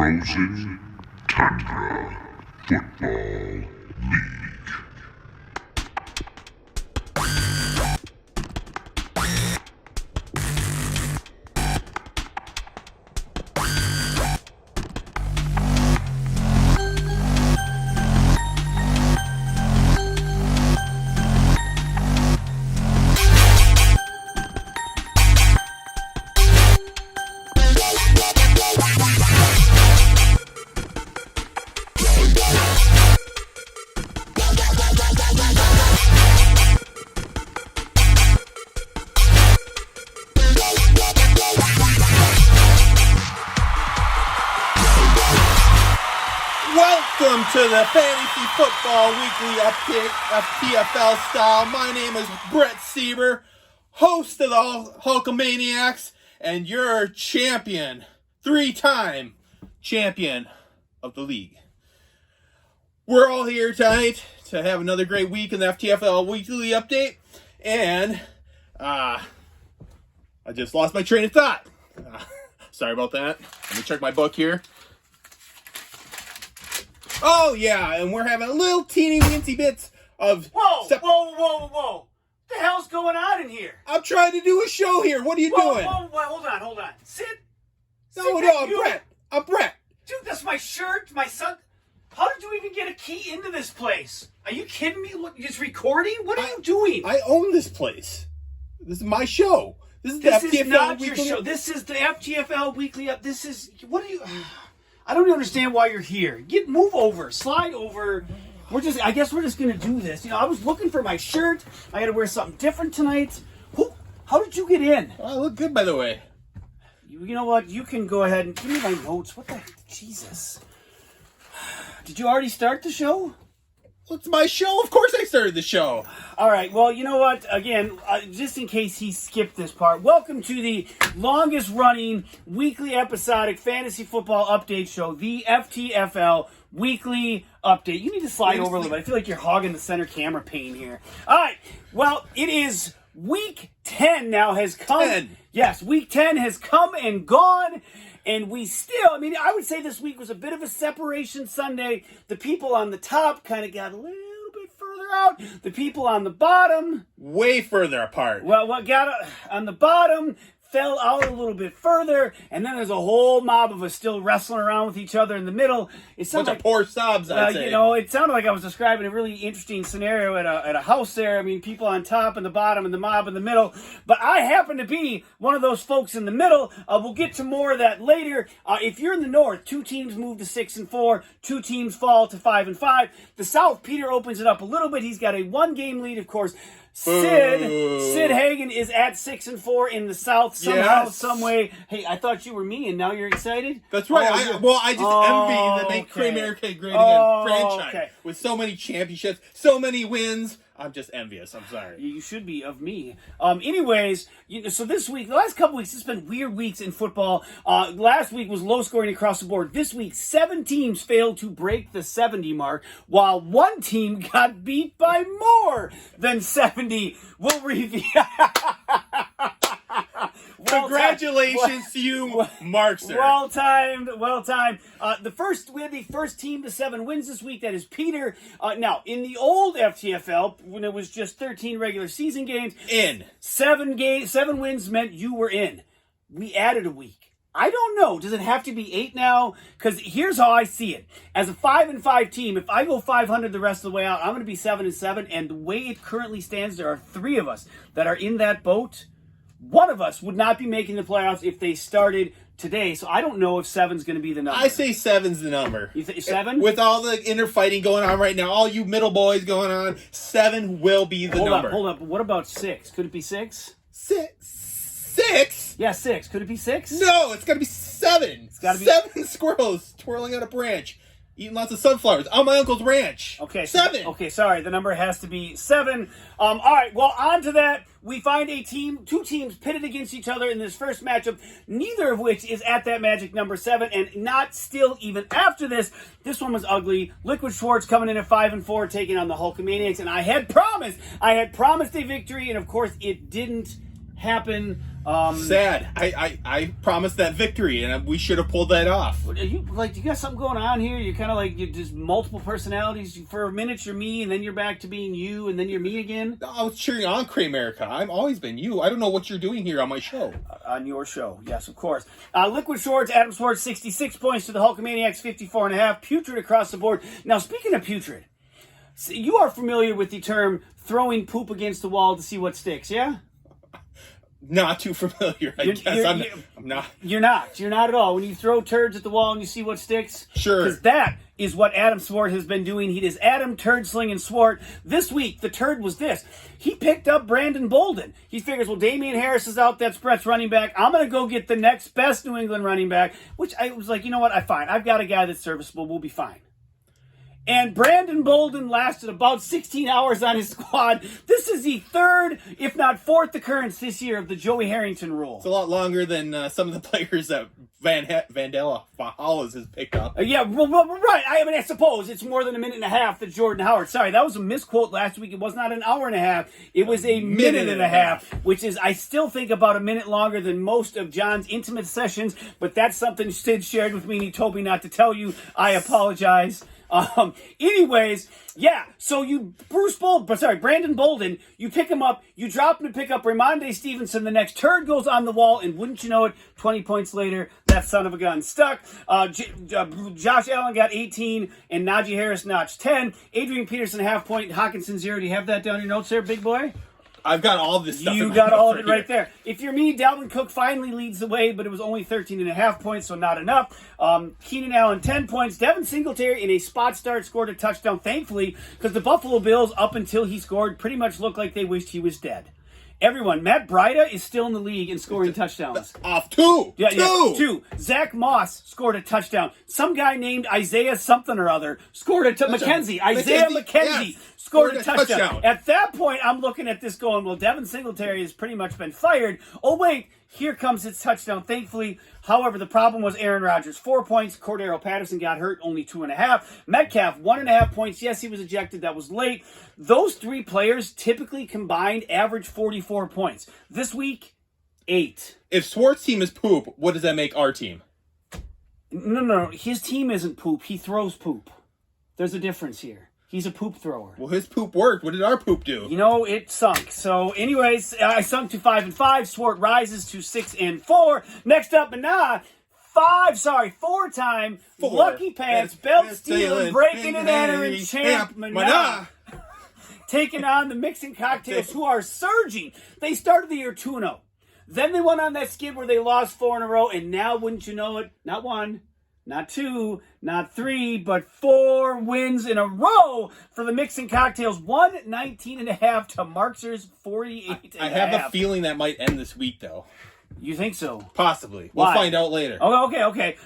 Frozen Tundra Football League. Welcome to the Fantasy Football Weekly Update, FTFL style. My name is Brett Sieber, host of the Hulkamaniacs, and your champion, three-time champion of the league. We're all here tonight to have another great week in the FTFL Weekly Update, and I just lost my train of thought. Sorry about that. Let me check my book here. Oh, yeah, and we're having a little teeny-weensy bits of... Whoa! What the hell's going on in here? I'm trying to do a show here. What are you doing? Hold on. Sit. No, I'm Brett. Dude, that's my shirt, my son. How did you even get a key into this place? Are you kidding me? Look, you're just recording? What are you doing? I own this place. This is my show. This is not your show. This is the FTFL Weekly Up. This is... What are you... I don't understand why you're here. Move over. Slide over. I guess we're just going to do this. You know, I was looking for my shirt. I had to wear something different tonight. How did you get in? I look good, by the way. You know what? You can go ahead and give me my notes. What the... Jesus. Did you already start the show? Well, it's my show. Of course I started the show. All right. Well, you know what? Again, just in case he skipped this part, welcome to the longest-running weekly episodic fantasy football update show, the FTFL Weekly Update. You need to slide over a little bit. I feel like you're hogging the center camera pane here. All right. Well, it is week 10 now has come. 10. Yes, week 10 has come and gone. And we still, I would say this week was a bit of a separation Sunday. The people on the top kind of got a little bit further out. The people on the bottom... way further apart. Well, what got on the bottom fell out a little bit further, and then there's a whole mob of us still wrestling around with each other in the middle. It sounded bunch of poor sobs, I'd say. You know, it sounded like I was describing a really interesting scenario at a house there. People on top and the bottom and the mob in the middle. But I happen to be one of those folks in the middle. We'll get to more of that later. If you're in the north, 2 teams move to 6-4, 2 teams fall to 5-5. The south, Peter opens it up a little bit. He's got a 1-game lead, of course. Sid Hagen is at 6-4 in the South somehow, some way. Hey, I thought you were me, and now you're excited? That's right. I just envy the Make America Great Again franchise with so many championships, so many wins. I'm just envious. I'm sorry. You should be of me. Anyways, so this week, the last couple weeks, it's been weird weeks in football. Last week was low scoring across the board. This week, 7 teams failed to break the 70 mark, while 1 team got beat by more than 70. We'll review. Congratulations to you, Markster. Well timed. We had the first team to 7 wins this week. That is Peter. Now, in the old FTFL, when it was just 13 regular season games, 7 wins meant you were in. We added a week. I don't know. Does it have to be 8 now? Because here's how I see it. As a 5-5 team, if I go 500 the rest of the way out, I'm going to be 7-7. And the way it currently stands, there are 3 of us that are in that boat. One of us would not be making the playoffs if they started today, so I don't know if 7's going to be the number. I say 7's the number. You think 7? With all the inner fighting going on right now, all you middle boys going on, 7 will be the number. Hold up. What about 6? Could it be 6? 6? Yeah, 6. Could it be 6? No, it's got to be 7. It's got to be 7 squirrels twirling on a branch, eating lots of sunflowers on my uncle's ranch. Okay. 7. Okay, sorry. The number has to be 7. All right. Well, on to that. We find 2 teams pitted against each other in this first matchup, neither of which is at that magic number 7, and not still even after this. This one was ugly. Liquid Schwartz coming in at 5-4, taking on the Hulkamaniacs, and I had promised a victory, and of course it didn't happen. Sad. I promised that victory, and we should have pulled that off. You got something going on here? You're kind of like you just multiple personalities. For a minute you're me, and then you're back to being you, and then you're me again. I was cheering on Kramerica. I've always been you. I don't know what you're doing here on my show. On your show, yes, of course. Liquid Schwartz, Adam Schwartz, 66 points to the Hulkamaniacs, 54.5. Putrid across the board. Now, speaking of putrid, you are familiar with the term throwing poop against the wall to see what sticks, yeah? Not too familiar, I guess. I'm not. You're not at all. When you throw turds at the wall and you see what sticks? Sure. Because that is what Adam Swart has been doing. He is Adam Turd Slinging Swart. This week, the turd was this. He picked up Brandon Bolden. He figures, well, Damian Harris is out. That's Brett's running back. I'm going to go get the next best New England running back, which I was like, you know what? I've got a guy that's serviceable. We'll be fine. And Brandon Bolden lasted about 16 hours on his squad. This is the third, if not fourth, occurrence this year of the Joey Harrington rule. It's a lot longer than some of the players that Vandella Hollis has picked up. Yeah, well, right. I suppose it's more than a minute and a half that Jordan Howard. Sorry, that was a misquote last week. It was not an hour and a half. It was a minute and a half, which is, I still think, about a minute longer than most of John's intimate sessions. But that's something Sid shared with me, and he told me not to tell you. I apologize. Anyways, yeah, so Brandon Bolden, you pick him up, you drop him to pick up Ramonde Stevenson, the next turd goes on the wall, and wouldn't you know it, 20 points later, that son of a gun stuck. Josh Allen got 18, and Najee Harris notched 10. Adrian Peterson, half point, Hawkinson 0. Do you have that down your notes there, big boy? I've got all this stuff. You got all of it right there. If you're me, Dalvin Cook finally leads the way, but it was only 13.5 points, so not enough. Keenan Allen, 10 points. Devin Singletary, in a spot start, scored a touchdown, thankfully, because the Buffalo Bills, up until he scored, pretty much looked like they wished he was dead. Everyone, Matt Breida is still in the league in scoring touchdowns. Off two. Yeah, two. Zach Moss scored a touchdown. Some guy named Isaiah something or other scored a touchdown. Isaiah McKenzie scored a touchdown. At that point, I'm looking at this going, well, Devin Singletary has pretty much been fired. Oh, wait, here comes its touchdown, thankfully. However, the problem was Aaron Rodgers, 4 points. Cordero Patterson got hurt, only 2.5. Metcalf, 1.5 points. Yes, he was ejected. That was late. Those three players typically combined average 44 points. This week, 8. If Swart's team is poop, what does that make our team? No. His team isn't poop. He throws poop. There's a difference here. He's a poop thrower. Well, his poop worked. What did our poop do? It sunk. So, anyways, I sunk to 5-5. Swart rises to 6-4. Next up, four-time Lucky Pants, belt stealing, breaking and entering champ, Mana. Taking on the Mixing Cocktails, who are surging. They started the year 2-0. Then they went on that skid where they lost 4 in a row, and now, wouldn't you know it, not 1, not 2, not 3, but 4 wins in a row for the Mixing Cocktails. 119.5 to Markser's 48.5. I have a feeling that might end this week, though. You think so? Possibly. We'll find out later. Oh, okay.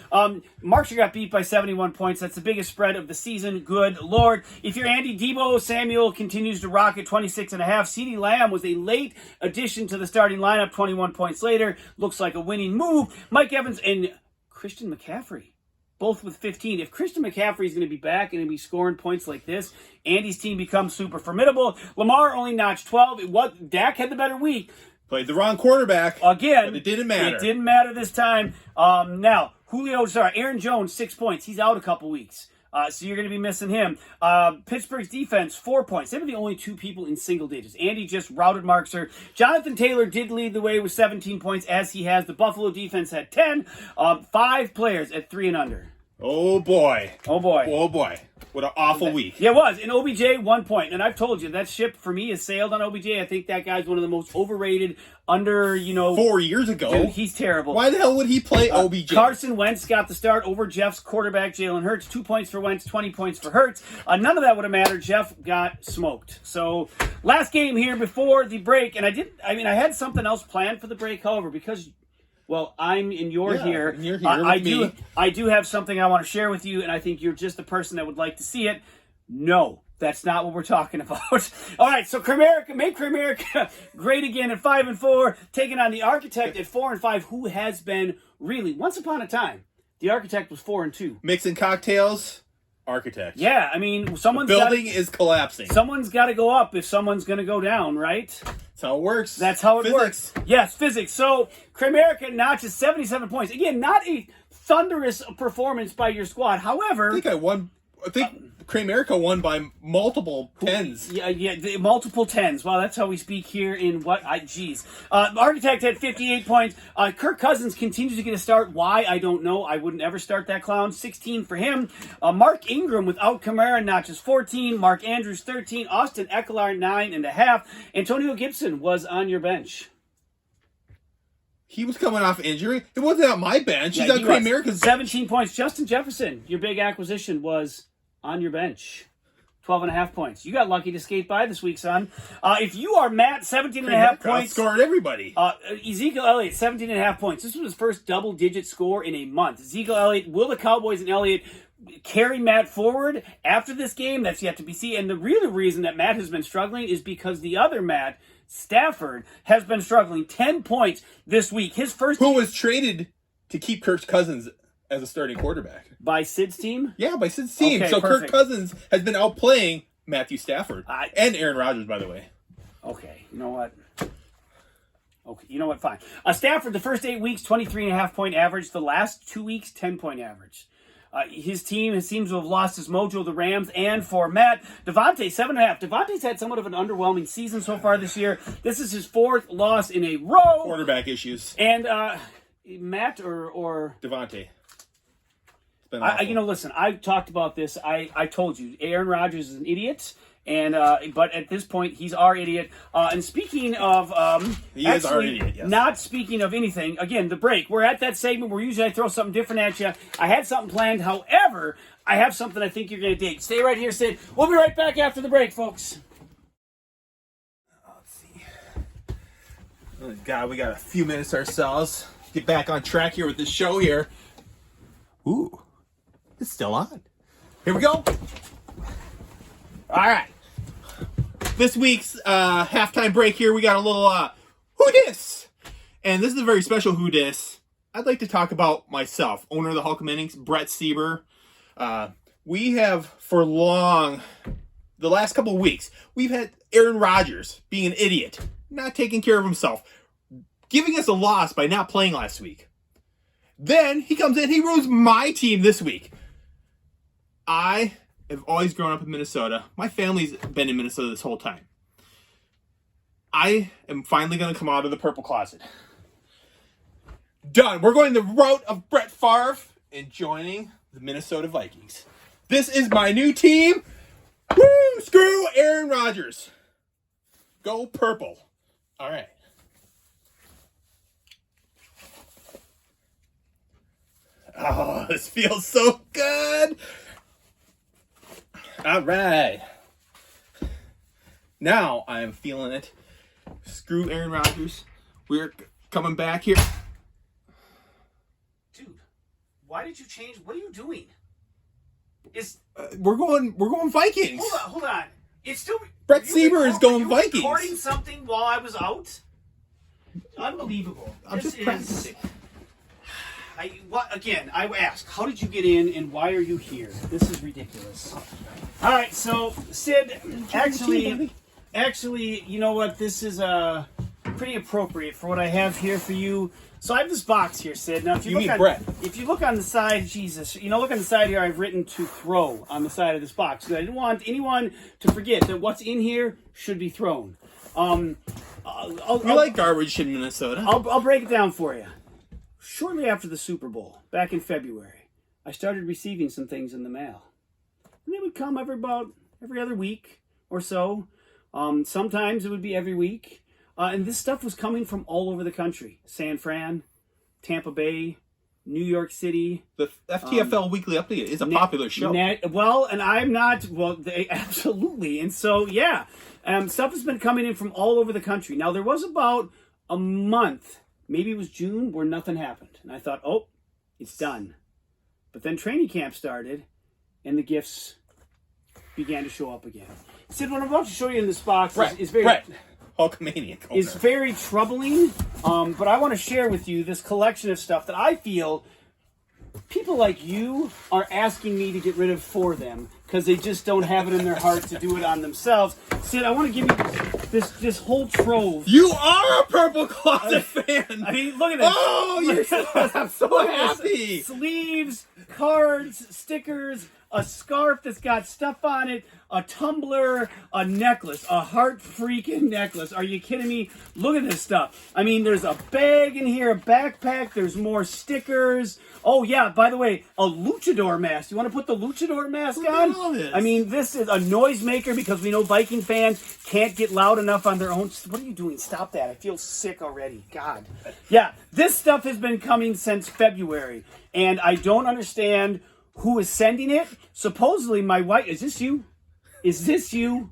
Markser got beat by 71 points. That's the biggest spread of the season. Good Lord. If you're Andy, Debo Samuel continues to rock at 26.5. CeeDee Lamb was a late addition to the starting lineup, 21 points later. Looks like a winning move. Mike Evans and Christian McCaffrey, both with 15. If Christian McCaffrey is going to be back and going to be scoring points like this, Andy's team becomes super formidable. Lamar only notched 12. Dak had the better week. Played the wrong quarterback. Again. But it didn't matter. It didn't matter this time. Now, Aaron Jones, 6 points. He's out a couple weeks. So you're going to be missing him. Pittsburgh's defense, 4 points. They were the only 2 people in single digits. Andy just routed Markser. Jonathan Taylor did lead the way with 17 points, as he has. The Buffalo defense had 10. 5 players at 3 and under. Oh, boy. What an awful week. Yeah, it was. And OBJ, 1 point. And I've told you, that ship for me has sailed on OBJ. I think that guy's one of the most overrated 4 years ago. Dude, he's terrible. Why the hell would he play OBJ? Carson Wentz got the start over Jeff's quarterback, Jalen Hurts. 2 points for Wentz, 20 points for Hurts. None of that would have mattered. Jeff got smoked. So, last game here before the break. And I had something else planned for the break, however, because... Well, I'm in your here. And you're here I do have something I want to share with you, and I think you're just the person that would like to see it. No, that's not what we're talking about. All right, so make Kramerica great again at 5-4, taking on the Architect at 4-5, who has been really, once upon a time, the Architect was 4-2. Mixing Cocktails, architect. Yeah, I mean, The building is collapsing. Someone's got to go up if someone's going to go down, right? That's how it works. That's how it Physics. works. Yes, physics. So, Kramerica notches 77 points. Again, not a thunderous performance by your squad. However, I think Kramerica won by multiple tens. Yeah, multiple tens. Wow, that's how we speak here in Architect had 58 points. Kirk Cousins continues to get a start. Why? I don't know. I wouldn't ever start that clown. 16 for him. Mark Ingram without Kamara notches 14. Mark Andrews 13. Austin Eckler 9.5. Antonio Gibson was on your bench. He was coming off injury. It wasn't on my bench. He's on Kramerica's 17 points. Justin Jefferson, your big acquisition, was on your bench. 12.5 points. You got lucky to skate by this week, son. If you are Matt, 17.5 points. Scored everybody. Ezekiel Elliott, 17.5 points. This was his first double-digit score in a month. Ezekiel Elliott, will the Cowboys and Elliott carry Matt forward after this game? That's yet to be seen. And the real reason that Matt has been struggling is because the other Matt, Stafford, has been struggling. 10 points this week. His first... Who was traded to keep Kirk Cousins as a starting quarterback. By Sid's team? Yeah, by Sid's team. Okay, so perfect. Kirk Cousins has been outplaying Matthew Stafford. And Aaron Rodgers, by the way. Okay, you know what? Okay, you know what? Fine. Stafford, the first 8 weeks, 23.5 point average. The last 2 weeks, 10-point average. His team seems to have lost his mojo, the Rams, and for Matt, Devontae, 7.5. Devontae's had somewhat of an underwhelming season so far this year. This is his 4th loss in a row. Quarterback issues. And Matt or Devontae. Listen, I've talked about this. I told you, Aaron Rodgers is an idiot. And but at this point, he's our idiot. And speaking of, he is our idiot. Yes. Not speaking of anything. Again, the break. We're at that segment where usually I throw something different at you. I had something planned. However, I have something I think you're going to dig. Stay right here, Sid. We'll be right back after the break, folks. Let's see. Oh God, we got a few minutes ourselves. Get back on track here with this show here. Ooh, it's still on. Here we go. All right. This week's halftime break here, we got a little Who Dis? And this is a very special Who Dis. I'd like to talk about myself, owner of the Hulkamaniacs, Brett Sieber. We have for the last couple of weeks, we've had Aaron Rodgers being an idiot, not taking care of himself, giving us a loss by not playing last week. Then he comes in, he ruins my team this week. I have always grown up in Minnesota. My family's been in Minnesota this whole time. I am finally going to come out of the purple closet. Done. We're going the route of Brett Favre and joining the Minnesota Vikings. This is my new team. Woo! Screw Aaron Rodgers. Go purple. All right. Oh, this feels so good. All right. Now I am feeling it. Screw Aaron Rodgers. We're coming back here. Dude, why did you change? What are you doing? We're going Vikings. Hold on. It's still Brett Sieber is going Vikings. Recording something while I was out? Unbelievable. I'm just practicing. I ask, how did you get in and why are you here? This is ridiculous. All right, so Sid, actually, you know what? This is pretty appropriate for what I have here for you. So I have this box here, Sid. Now, if you look on the side, Jesus, look on the side here. I've written "to throw" on the side of this box. I didn't want anyone to forget that what's in here should be thrown. We like garbage in Minnesota. I'll break it down for you. Shortly after the Super Bowl, back in February, I started receiving some things in the mail. And they would come every other week or so. Sometimes it would be every week. And this stuff was coming from all over the country. San Fran, Tampa Bay, New York City. The FTFL Weekly Update is a popular show. Absolutely. And so, yeah, stuff has been coming in from all over the country. Now, there was about a month, maybe it was June, where nothing happened. And I thought, oh, it's done. But then training camp started, and the gifts began to show up again. Sid, what I'm about to show you in this box is very... Brett. Hulkamaniac. Is very troubling, but I want to share with you this collection of stuff that I feel people like you are asking me to get rid of for them because they just don't have it in their heart to do it on themselves. Sid, I want to give you this whole trove. You are a Purple Closet fan. I mean, look at this. Oh, I'm so happy. Sleeves, cards, stickers, a scarf that's got stuff on it, a tumbler, a necklace, a heart freaking necklace. Are you kidding me? Look at this stuff. I mean, there's a bag in here, a backpack, there's more stickers. Oh, yeah, by the way, a luchador mask. You want to put the luchador mask on? All this. I mean, this is a noisemaker because we know Viking fans can't get loud enough on their own. What are you doing? Stop that. I feel sick already. God. Yeah, this stuff has been coming since February, and I don't understand who is sending it. Supposedly, my wife. Is this you? Is this you?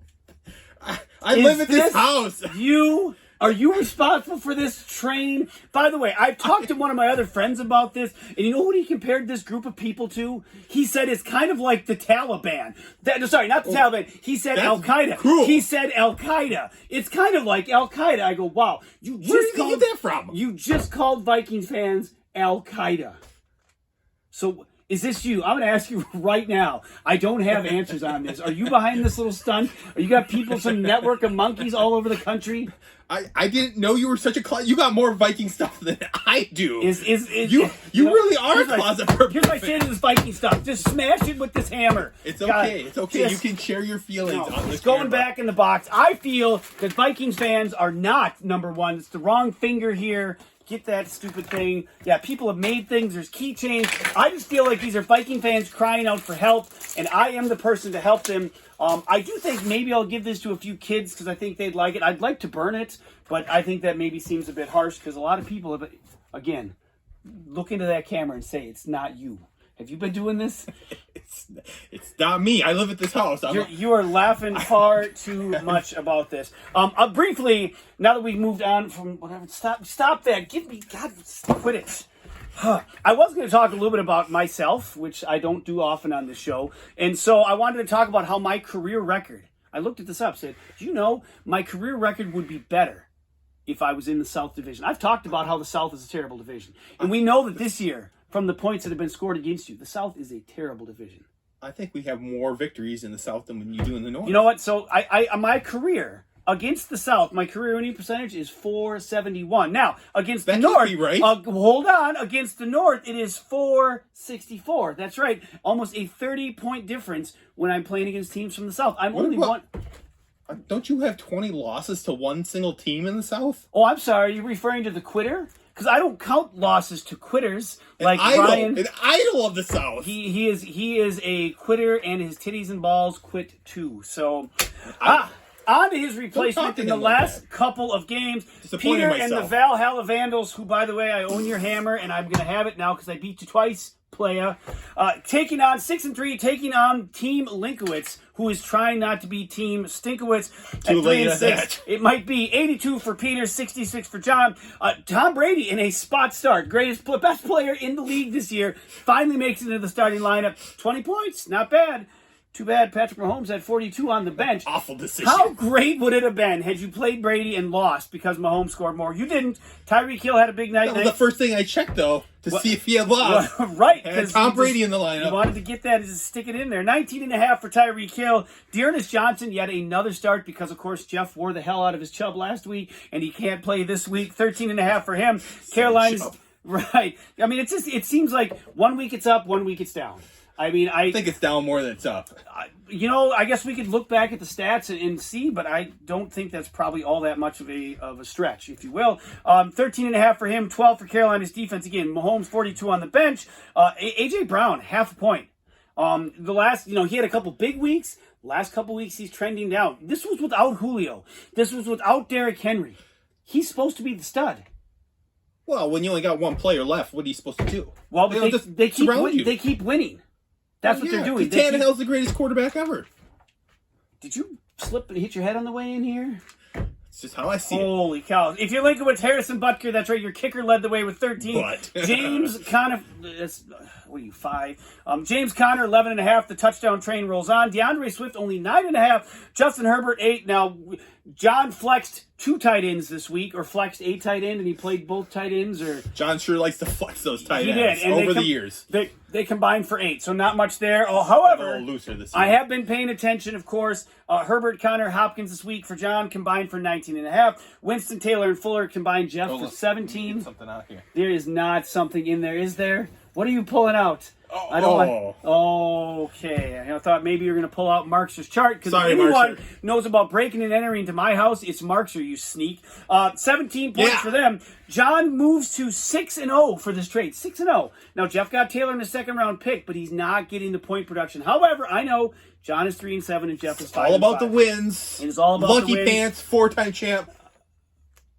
I live at this house. You? Are you responsible for this train? By the way, I've talked to one of my other friends about this, and you know what he compared this group of people to? He said it's kind of like the Taliban. Sorry, not the Taliban. He said Al-Qaeda. Cruel. He said Al-Qaeda. It's kind of like Al-Qaeda. I go, wow. Where did you get that from? You just called Viking fans Al-Qaeda. So is this you? I'm going to ask you right now. I don't have answers on this. Are you behind this little stunt? Or you got people, some network of monkeys all over the country? I didn't know you were such a closet. You got more Viking stuff than I do. You know, really are a closet Purple Here's my fan. saying to this Viking stuff. Just smash it with this hammer. It's God, okay. It's okay. You can share your feelings on this. It's going camera. back in the box. I feel that Vikings fans are not number one. It's the wrong finger here. Get that stupid thing. Yeah, people have made things. There's keychains. I just feel like these are Viking fans crying out for help, and I am the person to help them. I do think maybe I'll give this to a few kids because I think they'd like it. I'd like to burn it, but I think that maybe seems a bit harsh because a lot of people have, again, look into that camera and say it's not you. Have you been doing this? It's not me. I live at this house. You are laughing far too much about this. Briefly, now that we've moved on from whatever, stop that. Give me, God, quit it. I was going to talk a little bit about myself, which I don't do often on this show. And so I wanted to talk about how my career record, I looked at this up, said, do you know my career record would be better if I was in the South Division? I've talked about how the South is a terrible division. And we know that this year, from the points that have been scored against you, the South is a terrible division. I think we have more victories in the South than when you do in the North. You know what? So my career against the South, my career winning percentage is .471. Now, against the North, be right. Hold on. Against the North, it is .464. That's right. Almost a 30-point difference when I'm playing against teams from the South. I'm only one. Don't you have 20 losses to one single team in the South? Oh, I'm sorry. Are you referring to the quitter? Because I don't count losses to quitters like an Ryan. idol of the South. He is a quitter, and his titties and balls quit too. So, on to his replacement in the last couple of games. Peter and the Valhalla Vandals, who, by the way, I own your hammer, and I'm going to have it now because I beat you twice, playa. Taking on 6-3, taking on Team Linkowitz, who is trying not to be Team Stinkowitz at 3-6. It might be 82 for Peter, 66 for John. Tom Brady in a spot start, best player in the league this year, finally makes it into the starting lineup. 20 points, not bad. Too bad Patrick Mahomes had 42 on the bench. Awful decision. How great would it have been had you played Brady and lost because Mahomes scored more? You didn't. Tyreek Hill had a big night. That was the first thing I checked, though, to see if he had lost. Right. And Tom Brady in the lineup. You wanted to get that and just stick it in there. 19.5 for Tyreek Hill. Dearness Johnson, yet another start because, of course, Jeff wore the hell out of his Chubb last week, and he can't play this week. 13.5 for him. Carolina's... Right. I mean, it seems like 1 week it's up, 1 week it's down. I mean, I think it's down more than it's up. I guess we could look back at the stats and see, but I don't think that's probably all that much of a stretch, if you will. 13.5 for him, 12 for Carolina's defense. Again, Mahomes 42 on the bench. A.J. Brown, half a point. He had a couple big weeks. Last couple weeks, he's trending down. This was without Julio. This was without Derrick Henry. He's supposed to be the stud. Well, when you only got one player left, what are you supposed to do? Well, they keep winning. That's what they're doing. Tannehill's the greatest quarterback ever. Did you slip and hit your head on the way in here? It's just how I see it. Holy cow. If you're linking with Harrison Butker, that's right. Your kicker led the way with 13. But. James Conner, what are you, 5? James Conner, 11.5. The touchdown train rolls on. DeAndre Swift, only 9.5. Justin Herbert, 8. Now, John flexed 2 tight ends this week, or flexed a tight end, and he played both tight ends. Or John sure likes to flex those tight he ends did, and over the years. They combined for 8, so not much there. Oh, however, a little looser this year. I have been paying attention, of course. Herbert, Connor, Hopkins this week for John combined for 19.5. Winston, Taylor, and Fuller combined, Jeff, for 17. Get something out here. There is not something in there, is there? What are you pulling out? I don't okay. I thought maybe you were going to pull out Markser's chart, because if anyone knows about breaking and entering into my house, it's Markser, you sneak. 17 points for them. John moves to 6-0 for this trade. 6-0. Now, Jeff got Taylor in the second-round pick, but he's not getting the point production. However, I know John is 3-7 and Jeff is 5-5. All about the wins. It is all about Lucky the wins. Pants, 4-time champ.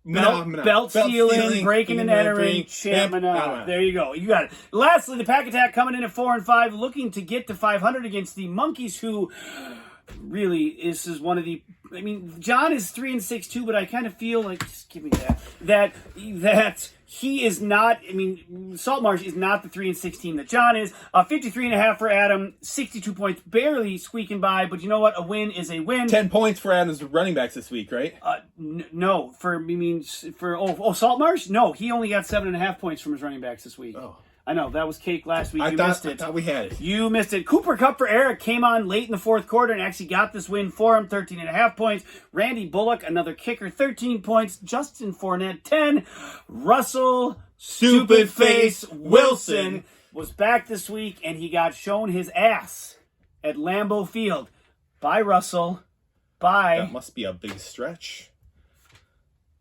Belt stealing, breaking and entering, champ. There you go. You got it. Lastly, the Pack Attack coming in at 4-5, looking to get to 500 against the Monkeys, who really this is one of the. I mean, John is 3-6 too, but I kind of feel like, just give me that he is not. I mean, Saltmarsh is not the 3-6 team that John is. 53.5 for Adam, 62 points, barely squeaking by. But you know what? A win is a win. 10 points for Adam's running backs this week, right? No, for Saltmarsh. No, he only got 7.5 points from his running backs this week. Oh. I know, that was cake last week. I missed it. I thought we had it. You missed it. Cooper Kupp for Eric came on late in the fourth quarter and actually got this win for him, 13.5 points. Randy Bullock, another kicker, 13 points. Justin Fournette, 10. Russell Stupid Face Wilson was back this week, and he got shown his ass at Lambeau Field. By Russell. That must be a big stretch.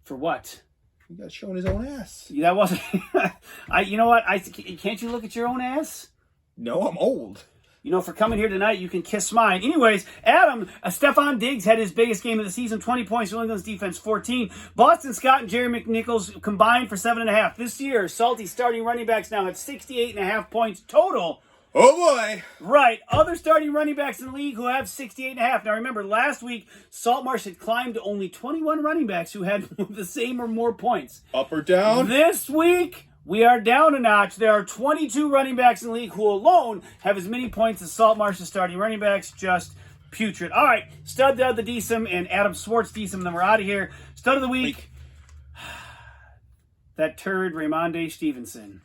For what? He got shown his own ass. That wasn't. You know what? Can't you look at your own ass? No, I'm old. You know, for coming here tonight, you can kiss mine. Anyways, Adam, Stephon Diggs had his biggest game of the season, 20 points. New England's defense, 14. Boston Scott and Jerry McNichols combined for 7.5. This year, Salty starting running backs now have 68.5 points total. Oh, boy. Right. Other starting running backs in the league who have 68.5. Now, remember, last week, Saltmarsh had climbed to only 21 running backs who had the same or more points. Up or down? This week, we are down a notch. There are 22 running backs in the league who alone have as many points as Saltmarsh's starting running backs. Just putrid. All right. Stud of the DSM and Adam Swartz DSM. Then we're out of here. Stud of the week. That turd, Raymonde Stevenson.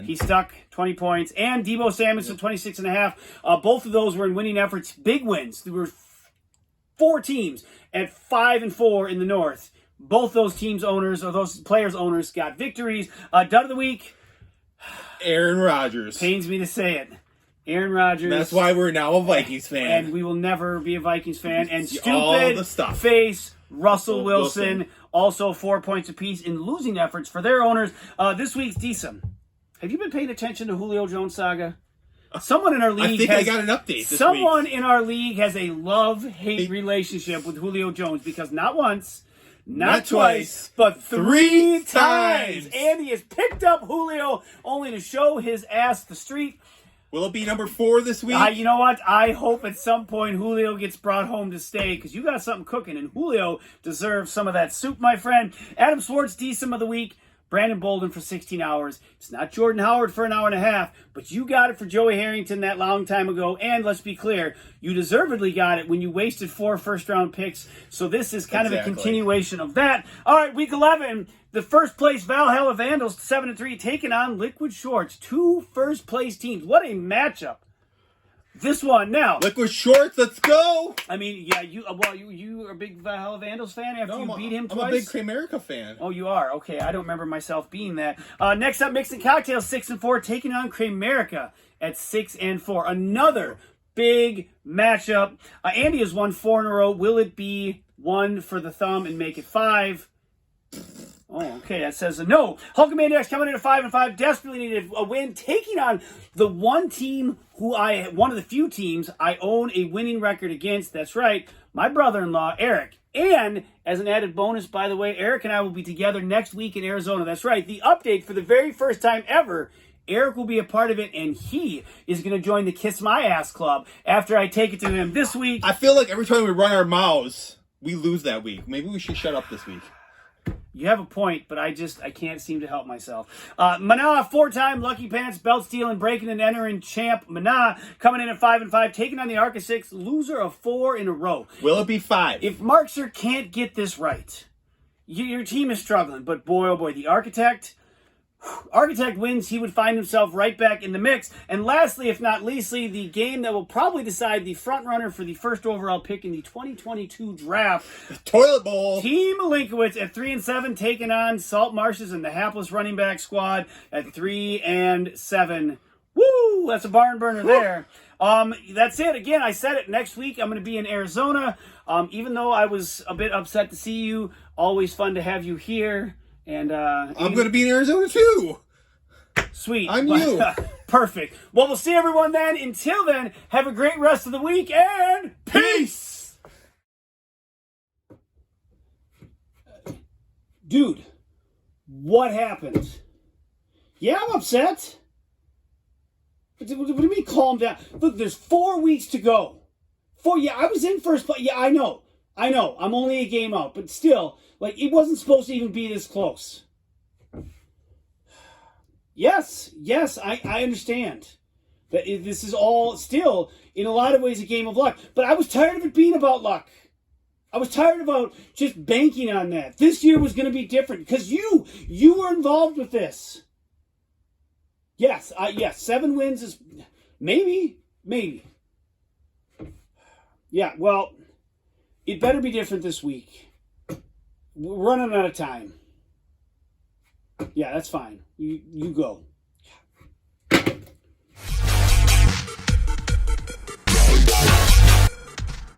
He stuck 20 points. And Deebo Samuelson, 26.5. Both of those were in winning efforts. Big wins. There were 4 teams at 5-4 in the North. Both those teams' owners, or those players' owners, got victories. Dud of the week. Aaron Rodgers. Pains me to say it. Aaron Rodgers. That's why we're now a Vikings fan. And we will never be a Vikings fan. And stupid face Russell Wilson. Also 4 points apiece in losing efforts for their owners. This week's DSM. Have you been paying attention to Julio Jones saga? Someone in our league I got an update this week. In our league has a love-hate relationship with Julio Jones because not once, not twice, but 3 times Andy has picked up Julio only to show his ass the street. Will it be number 4 this week? You know what? I hope at some point Julio gets brought home to stay because you got something cooking, and Julio deserves some of that soup, my friend. Adam Swartz, DSM of the week. Brandon Bolden for 16 hours. It's not Jordan Howard for an hour and a half, but you got it for Joey Harrington that long time ago. And let's be clear, you deservedly got it when you wasted 4 first-round picks. So this is kind of a continuation of that. All right, week 11, the first place Valhalla Vandals, 7-3, taking on Liquid Shorts. 2 first-place teams. What a matchup. This one now. Liquid Shorts, let's go. I mean, yeah, you are a big Valhalla Vandals fan after you beat him twice? I'm a big Kramerica fan. Oh, you are? Okay, I don't remember myself being that. Next up, Mixing Cocktails, 6-4, taking on Kramerica at 6-4. Another big matchup. Andy has won 4 in a row. Will it be 1 for the thumb and make it 5? Oh, okay. That says no. Hulkamaniacs coming in at 5-5. Desperately needed a win, taking on the one team one of the few teams I own a winning record against. That's right, my brother-in-law Eric. And as an added bonus, by the way, Eric and I will be together next week in Arizona. That's right. The update for the very first time ever. Eric will be a part of it, and he is going to join the Kiss My Ass Club after I take it to him this week. I feel like every time we run our mouths, we lose that week. Maybe we should shut up this week. You have a point, but I can't seem to help myself. Mana, 4-time Lucky Pants, belt stealing, breaking and entering champ. Mana coming in at 5-5, taking on the Arca 6, loser of 4 in a row. Will it be 5? If Markser can't get this right, your team is struggling. But boy, oh boy, the Architect wins, he would find himself right back in the mix. And lastly, if not leastly, the game that will probably decide the front runner for the first overall pick in the 2022 draft. Toilet Bowl. Team Linkowitz at 3-7 taking on Salt Marshes and the hapless running back squad at 3-7. Woo! That's a barn burner there. That's it. Again, I said it. Next week, I'm going to be in Arizona. Even though I was a bit upset to see you, always fun to have you here. And I'm going to be in Arizona too. Sweet. I'm you. Perfect. Well, we'll see everyone then. Until then, have a great rest of the week and peace. Dude, what happened? Yeah, I'm upset. What do you mean calm down? Look, there's 4 weeks to go. I was in first place. Yeah, I know. I'm only a game out, but still, like, it wasn't supposed to even be this close. Yes, I understand that this is all still, in a lot of ways, a game of luck. But I was tired of it being about luck. I was tired about just banking on that. This year was going to be different because you were involved with this. Yes, 7 wins is maybe. Yeah, well, it better be different this week. We're running out of time. Yeah, that's fine. You go.